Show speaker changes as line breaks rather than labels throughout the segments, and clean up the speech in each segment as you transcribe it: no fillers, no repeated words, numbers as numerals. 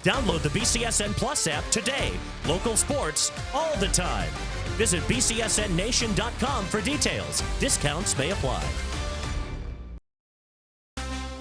Download the BCSN Plus app today. Local sports all the time. Visit bcsnnation.com for details. Discounts may apply.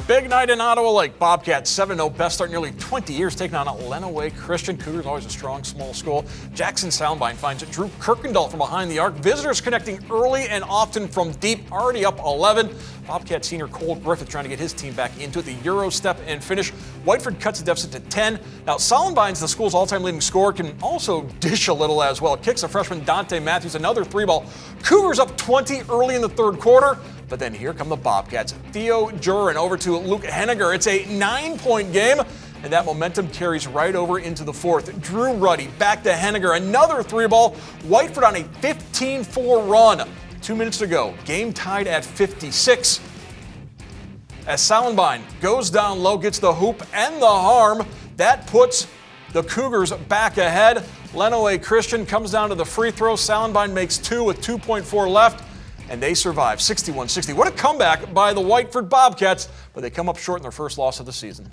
Big night in Ottawa Lake. Bobcats 7-0, best start in nearly 20 years, taking on Lenawee Christian. Cougars, always a strong, small school. Jackson Soundbine finds it. Drew Kirkendall from behind the arc. Visitors connecting early and often from deep, already up 11. Bobcat senior Cole Griffith trying to get his team back into it. The Euro step and finish. Whiteford cuts the deficit to 10. Now, Soundbine's the school's all-time leading scorer, can also dish a little as well. Kicks a freshman Dante Matthews, another 3-ball. Cougars up 20 early in the third quarter. But then here come the Bobcats. Theo Jurin over to Luke Henniger. It's a 9-point game, and that momentum carries right over into the fourth. Drew Ruddy back to Henniger. Another 3-ball. Whiteford on a 15-4 run. 2 minutes to go. Game tied at 56. As Soundbine goes down low, gets the hoop and the harm. That puts the Cougars back ahead. Lenawee Christian comes down to the free throw. Soundbine makes two with 2.4 left. And they survive 61-60. What a comeback by the Whiteford Bobcats, but they come up short in their first loss of the season.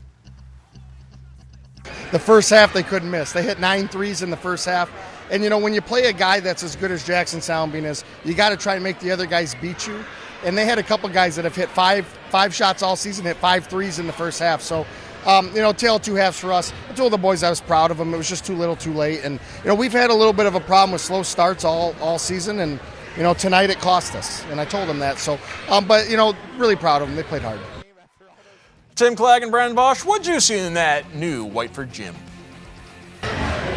The first half they couldn't miss. They hit 9 threes in the first half. And, you know, when you play a guy that's as good as Jackson Soundbine is, you got to try and make the other guys beat you. And they had a couple guys that have hit five shots all season, hit 5 threes in the first half. So, tale of two halves for us. I told the boys I was proud of them. It was just too little too late. And, we've had a little bit of a problem with slow starts all season. And, tonight it cost us, and I told them that. So, but really proud of them. They played hard.
Tim Clegg and Brandon Bosch, what'd you see in that new Whiteford gym?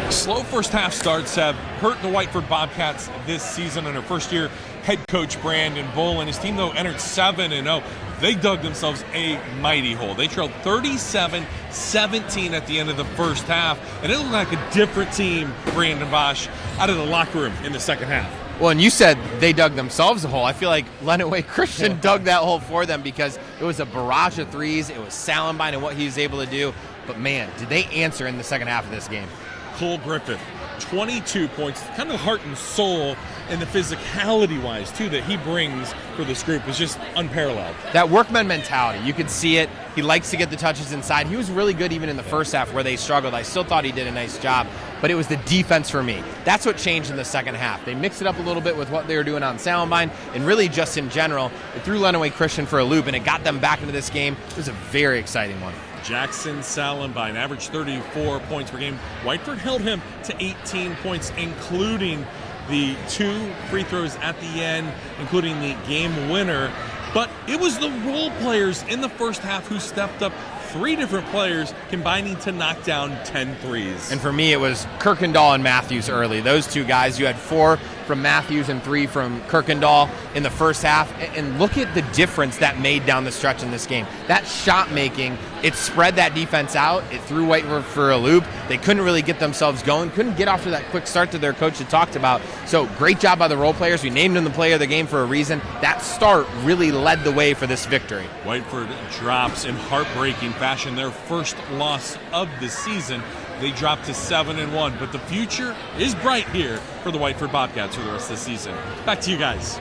Slow first half starts have hurt the Whiteford Bobcats this season under first year head coach Brandon Bolin. His team, though, entered 7-0. They dug themselves a mighty hole. They trailed 37-17 at the end of the first half, and it looked like a different team, Brandon Bosch, out of the locker room in the second half.
Well, and you said they dug themselves a hole. I feel like Lenawee Christian dug that hole for them because it was a barrage of threes. It was Soundbine and what he was able to do. But, man, did they answer in the second half of this game.
Cole Griffith, 22 points, kind of heart and soul, and the physicality-wise, too, that he brings for this group is just unparalleled.
That workman mentality, you could see it. He likes to get the touches inside. He was really good even in the first half where they struggled. I still thought he did a nice job, but it was the defense for me. That's what changed in the second half. They mixed it up a little bit with what they were doing on Soundbine, and really just in general, it threw Lenawee Christian for a loop, and it got them back into this game. It was a very exciting one.
Jackson Soundbine averaged 34 points per game. Whiteford held him to 18 points, including the 2 free throws at the end, including the game winner. But it was the role players in the first half who stepped up. 3 different players combining to knock down 10 threes.
And for me, it was Kirkendall and Matthews early. Those 2 guys, you had 4 from Matthews and 3 from Kirkendall in the first half. And look at the difference that made down the stretch in this game. That shot making, it spread that defense out. It threw Whiteford for a loop. They couldn't really get themselves going, couldn't get off to that quick start that their coach had talked about. So great job by the role players. We named them the player of the game for a reason. That start really led the way for this victory.
Whiteford drops in heartbreaking fashion their first loss of the season. They dropped to 7-1, but the future is bright here for the Whiteford Bobcats for the rest of the season. Back to you guys.